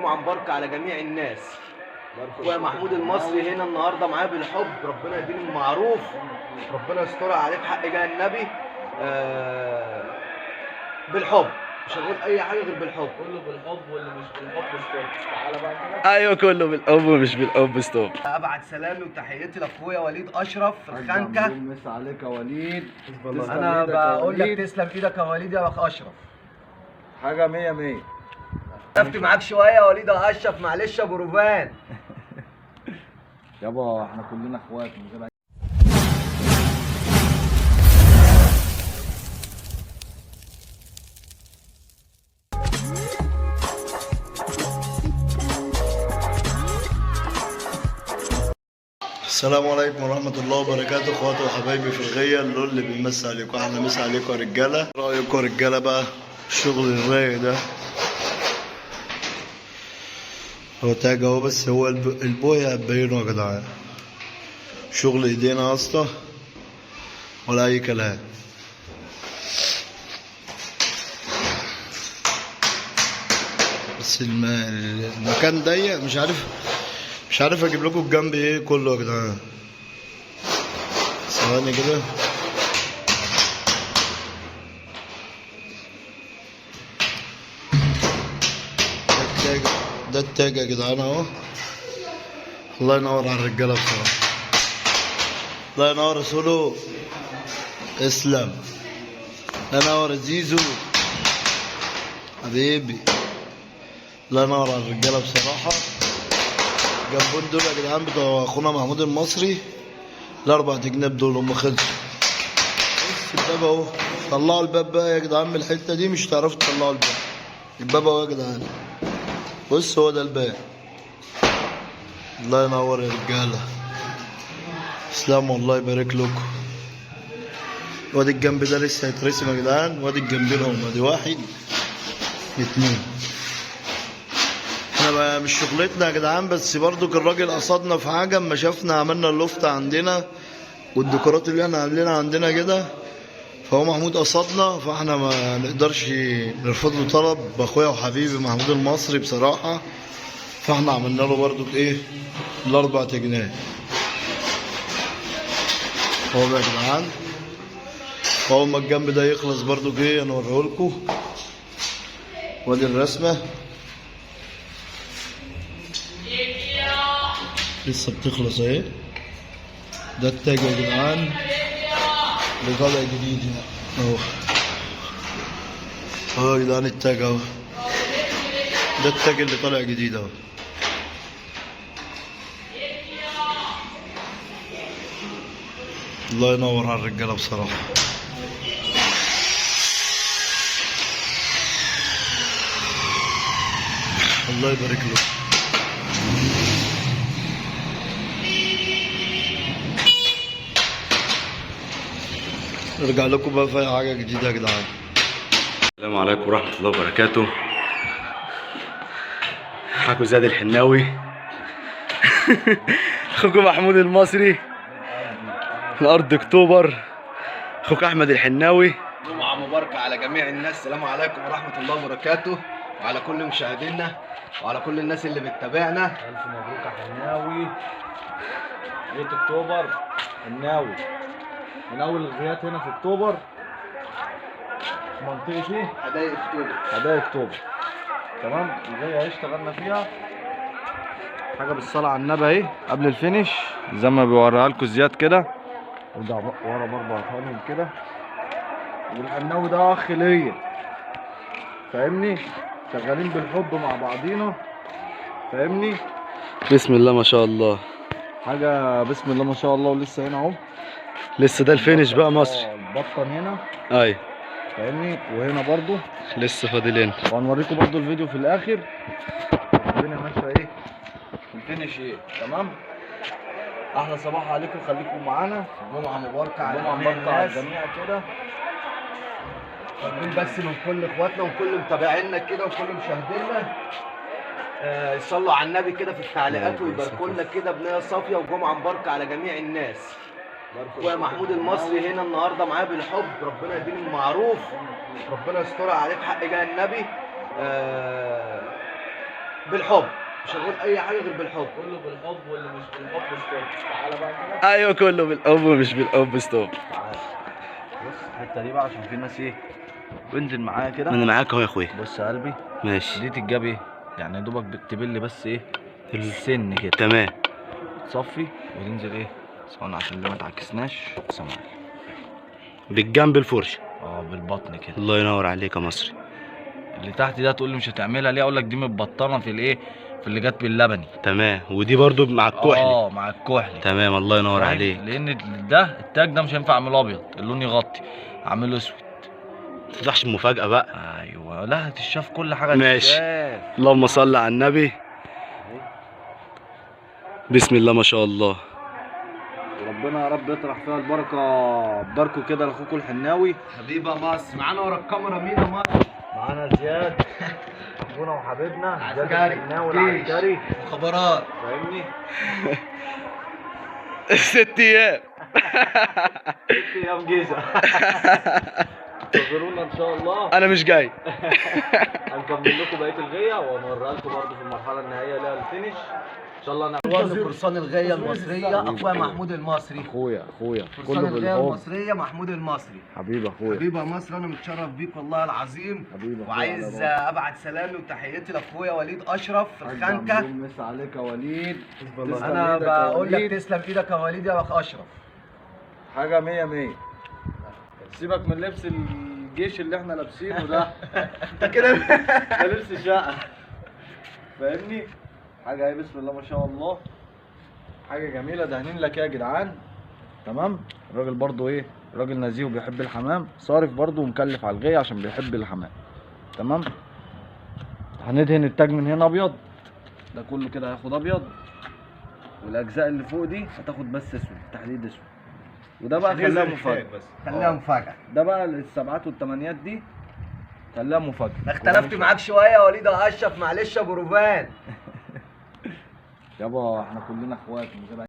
وجمعه مباركه على جميع الناس. اخويا محمود المصري هنا النهارده معايا بالحب، ربنا يديني المعروف، ربنا يسترها عليك حق جاه النبي. بالحب، مش هنقول اي حاجه غير بالحب. كله بالحب واللي مش بالحب ستوب. تعالى بقى كده. ايوه كله بالحب ومش بالحب ستوب. ابعت سلامي وتحياتي لاخويا وليد اشرف في الخنكه. مسا عليك يا وليد. انا بقول لك تسلم ايدك يا وليد يا اخ اشرف. حاجه 100 100. وقفت معاك شويه يا وليد يا اشرف، معلش يا ابو روفان. يابا احنا كلنا اخوات من غير السلام عليكم ورحمة الله وبركاته، اخواتي وحبايبي في الغية، اللي بيمسي عليكم. احنا مسا عليكم يا رجالة. رأيكم يا رجالة بقى الشغل الرايق ده؟ هو تاج اهو، بس هو البوية هتبينه يا جدعان. شغل ايدينا يا اسطى ولا اي كلام. بس المكان ضيق، مش عارف اجيب لكم الجنب ايه كله يا جدعان. ثواني كده. ده التاج يا جدعان اهو. الله ينور على الرجاله بصراحه. الله ينور يا سولو. اسلم. الله ينور يا زيزو حبيبي. الله ينور على الرجاله بصراحه. جنبون دول يا جدعان بتوع اخونا محمود المصري، الاربع جناب دول هم خلصوا. بص الباب اهو. طلعوا الباب بقى يا جدعان من الحته دي، مش هتعرفوا تطلعوا الباب. الباب اهو يا جدعان. بص هو ده الباب. الله ينور يا رجاله. تسلموا الله يبارك لكم. وادي الجنب ده لسه هيترسم يا جدعان، وادي الجنبين هم، ادي واحد اتنين. احنا بقى مش شغلتنا يا جدعان، بس برضو الراجل قصدنا في حاجه اما شافنا عملنا اللوفت عندنا والديكورات اللي احنا عاملينها عندنا كده، فهو محمود قصدنا، فاحنا ما نقدرش نرفض له طلب باخويا وحبيبي محمود المصري بصراحه. فاحنا عملنا له برضو ايه الاربع جنيه هو يا جدعان. اول ما الجنب ده يخلص برضو ايه هنوريه لكم. وادي الرسمه لسه بتخلص اهي. ده التاج يا جدعان اللي طالع جديد اهو. اهو يا جدعان التاج اهو. ده التاج اللي طالع جديد اهو. الله ينور على الرجاله بصراحه. الله يبارك له. ارجع لكم بقى في حاجه جديده يا جدعان. السلام عليكم ورحمه الله وبركاته. معاكم زياد الحناوي. اخوكم محمود المصري من ارض اكتوبر. اخوك احمد الحناوي. جمعه مباركه على جميع الناس. السلام عليكم ورحمه الله وبركاته، وعلى كل مشاهدينا وعلى كل الناس اللي بتتابعنا. الف مبروك يا حناوي. غيط اكتوبر حناوي من اول الغيات هنا في اكتوبر، منطقه ايه؟ حدائق اكتوبر. حدائق اكتوبر. تمام. الغايه اهي اشتغلنا فيها حاجه بالصلاه على النبي اهي قبل الفينش زي ما بيوريها لكم زياد كده. ارجع ورا برضه هفهمهم كده. والحناوي ده اخ ليا، فاهمني؟ شغالين بالحب مع بعضينا، فاهمني؟ بسم الله ما شاء الله. حاجه بسم الله ما شاء الله. ولسه هنا اهو. لسه ده الفينش بقى مصري. البطن هنا ايوه فاهمني، وهنا برضو لسه فاضلين. وهنوريكم برضو الفيديو في الاخر الدنيا ماشيه ايه الفينش ايه. تمام. احلى صباح عليكم، خليكم معانا. جمعه مباركه على جمعه جميع مباركه على الناس. الجميع كده. طالبين بس من كل اخواتنا وكل متابعينا كده وكل مشاهدينا يصلوا على النبي كده في التعليقات ويباركوا لنا كده بنيه صافيه وجمعه مباركه على جميع الناس. اخويا محمود المصري هنا النهارده معايا بالحب، ربنا يديني المعروف، ربنا يسترها عليك حق جاه النبي. بالحب، مش هنقول اي حاجه غير بالحب. كله بالحب واللي مش بالحب ستوب. تعالى بقى كده. ايوه كله بالحب ومش بالحب ستوب. تعالى بص الحته دي بقى عشان في ناس ايه، وانزل معايا كده. انا معاك اهو يا اخويا. بص يا قلبي، ماشي دي تتجاب ايه يعني، يا دوبك بتبل بس ايه السن كده، تمام. تصفي وتنزل ايه ثواني عشان اللي ما تعكسناش سمع. بالجنب الفرشه. بالبطن كده. الله ينور عليك يا مصري. اللي تحت ده تقول لي مش هتعملها ليه، اقول لك دي متبطنه في الايه، في اللي جت باللبني. تمام. ودي برضو مع الكحل. مع الكحل. تمام الله ينور فاهم؟ عليك. لان ده التاج ده مش هينفع اعمله ابيض، اللون يغطي، اعمله اسود. ما تفتحش المفاجاه بقى. ايوه لا هتشاف كل حاجه ماشي. تتشاف. اللهم صل على النبي. بسم الله ما شاء الله. ربنا يا رب يطرح فيها البركه. باركوا كده لاخوكم الحناوي. حبيبه مصر معانا ورا الكاميرا مين يا مصر؟ معانا زياد اخونا وحبيبنا زياد عسكري، الحناوي جيش. العسكري. مخابرات. فاهمني؟ 6 ايام. 6 ايام جيزه. انتظرونا ان شاء الله. انا مش جاي. هنكمل لكم بقيه الغيه وهنوريها لكم برضه في المرحله النهائيه اللي هي الفينش ان شاء الله. فرسان قرصان الغيه المصريه اخويا محمود المصري. اخويا فرسان كله الغيه بالحب. المصريه محمود المصري. حبيبي اخويا. حبيبي يا مصر، انا متشرف بيك والله العظيم. حبيبي أخويا وعايز على ابعت سلامي وتحياتي لاخويا وليد اشرف في الخنكه. مسا عليك يا وليد. تسلم انا إيدك يا بقول لك وليد. تسلم ايدك يا وليد يا اخ اشرف. حاجه 100 100. سيبك من لبس الجيش اللي احنا لابسينه ده. انت كده ده لبس شقه. فاهمني؟ حاجه اهي بسم الله ما شاء الله. حاجه جميله دهنين لك يا جدعان. تمام. الراجل برضو ايه، راجل نزيه وبيحب الحمام، صارف برضو ومكلف على الغيه عشان بيحب الحمام. تمام. هندهن التاج من هنا ابيض، ده كله كده هياخد ابيض، والاجزاء اللي فوق دي هتاخد بس اسود، تحديد اسود. وده بقى خليها مفاجاه. خليها مفاجاه. ده بقى السبعات والثمانيات دي خليها مفاجاه. اختلفت معاك شويه يا وليد يا اشرف، معلش يا جروفان. يابا احنا كلنا اخوات من غير